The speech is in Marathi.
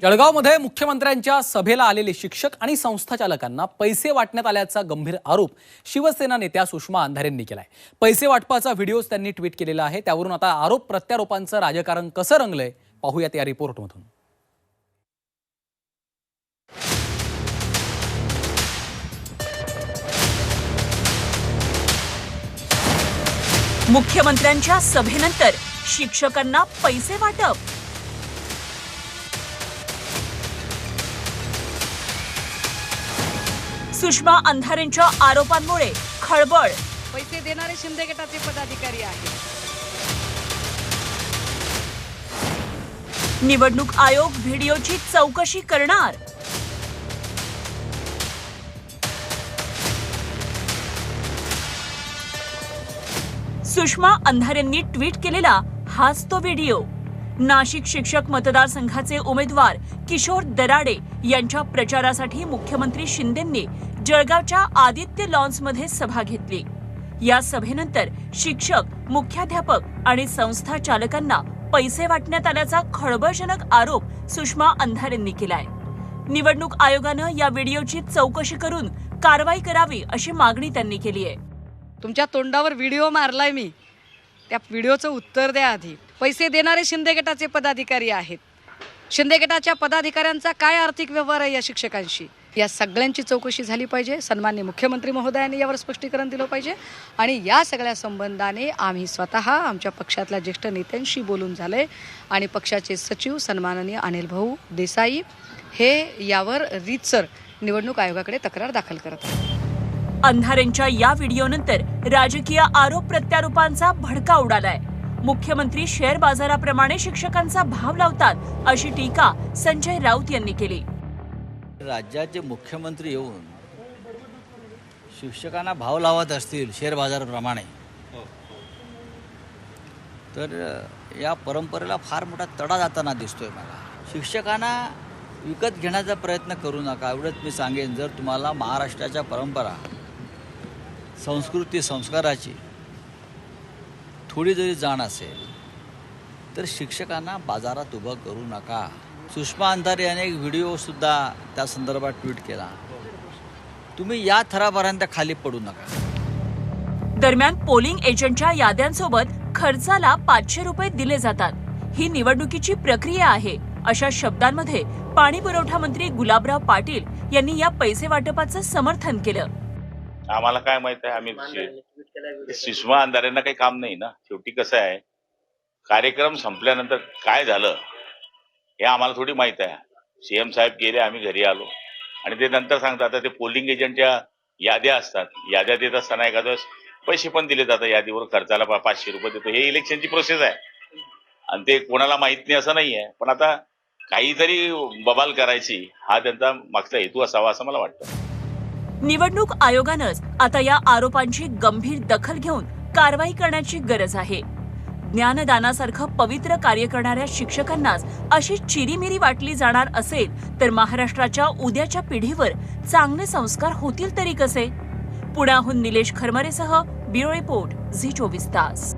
जळगावमध्ये मुख्यमंत्र्यांच्या सभेला आलेले शिक्षक आणि संस्थाचालकांना पैसे वाटण्यात आल्याचा गंभीर आरोप शिवसेना नेत्या सुषमा अंधारेंनी केलाय। पैसे वाटपाचा व्हिडिओ त्यांनी ट्विट केलेला आहे। त्यावरून आता आरोप प्रत्यारोपांचं राजकारण कसं रंगलंय पाहूयात या रिपोर्टमधून। मुख्यमंत्र्यांच्या सभेनंतर शिक्षकांना पैसे वाटप। सुषमा अंधारेंच्या आरोपांमुळे खळबळ। पैसे देणारे शिंदे गटाचे पदाधिकारी आहेत। निवडणूक आयोग व्हिडिओची चौकशी करणार। सुषमा अंधारेंनी ट्विट केलेला हाच तो व्हिडिओ। नाशिक शिक्षक मतदारसंघाचे उमेदवार किशोर दराडे यांच्या प्रचारासाठी मुख्यमंत्री शिंदेंनी जळगावच्या आदित्य लॉन्समध्ये सभा घेतली। या सभेनंतर शिक्षक, मुख्याध्यापक आणि संस्था चालकांना पैसे वाटण्यात आल्याचा खळबळजनक आरोप सुषमा अंधारेंनी केलाय। निवडणूक आयोगानं या व्हिडिओची चौकशी करून कारवाई करावी अशी मागणी त्यांनी केली आहे। तुमच्या तोंडावर व्हिडिओ मारलाय मी, त्या व्हिडिओचं उत्तर द्या आधी। पैसे देणारे शिंदे गटाचे पदाधिकारी आहेत। शिंदे गटाच्या पदाधिकाऱ्यांचा काय आर्थिक व्यवहार आहे या शिक्षकांशी, या सगळ्यांची चौकशी झाली पाहिजे। सन्माननीय मुख्यमंत्री महोदयांनी यावर स्पष्टीकरण दिलं पाहिजे आणि या सगळ्या संबंधाने आम्ही स्वतः आमच्या पक्षातल्या ज्येष्ठ नेत्यांशी बोलून झाले आणि पक्षाचे सचिव सन्माननीय अनिल भाऊ देसाई हे यावर रीतसर निवडणूक आयोगाकडे तक्रार दाखल करत आहेत। अंधारेंच्या या व्हिडिओनंतर राजकीय आरोप प्रत्यारोपांचा भडका उडालाय। मुख्यमंत्री शेअर बाजाराप्रमाणे शिक्षकांचा भाव लावतात अशी टीका संजय राऊत यांनी केली। राज्याचे मुख्यमंत्री येऊन शिक्षकांना भाव लावत असतील शेअर बाजाराप्रमाणे, तर या परंपरेला फार मोठा तडा जाताना दिसतोय मला। शिक्षकांना विकत घेण्याचा प्रयत्न करू नका एवढंच मी सांगेन। जर तुम्हाला महाराष्ट्राच्या परंपरा, संस्कृती, संस्काराची थोडी जरी जाण असेल तर शिक्षकांना बाजारात उभं करू नका। सुषमा अंधारे याने एक व्हिडिओसुद्धा त्या संदर्भात ट्विट केला। तुम्ही या थरापर्यंत खाली पडू नका। दरम्यान पोलिंग एजंटच्या याद्यांसोबत खर्चाला 500 रुपये दिले जातात। ही निवडणुकीची प्रक्रिया आहे अशा शब्दांमध्ये पाणी पुरवठा मंत्री गुलाबराव पाटील यांनी या पैसे वाटपाचं समर्थन केलं। आम्हाला काय माहित आहे, आम्ही सुषमा अंधारेंना काही काम नाही ना। शेवटी कसं आहे, कार्यक्रम संपल्यानंतर काय झालं हे आम्हाला थोडी माहित आहे। सीएम साहेब गेले, आम्ही घरी आलो आणि ते नंतर सांगतात। आता ते पोलिंग एजंटच्या याद्या असतात, याद्या देत असताना एखाद्या पैसे पण दिले जातात यादीवर। खर्चाला 500 रुपये देतो, हे इलेक्शनची प्रोसेस आहे आणि ते कोणाला माहित नाही असं नाही आहे। पण आता काहीतरी बबाल करायची हा त्यांचा मागचा हेतू असावा असं मला वाटतं। निवडणूक आयोगानंच आता या आरोपांची गंभीर दखल घेऊन कारवाई करण्याची गरज आहे। ज्ञानदानासारखं पवित्र कार्य करणाऱ्या शिक्षकांनाच अशी चिरीमिरी वाटली जाणार असेल तर महाराष्ट्राच्या उद्याच्या पिढीवर चांगले संस्कार होतील तरी कसे? पुण्याहून निलेश खरमरेसह ब्युरो रिपोर्ट झी 24 तास।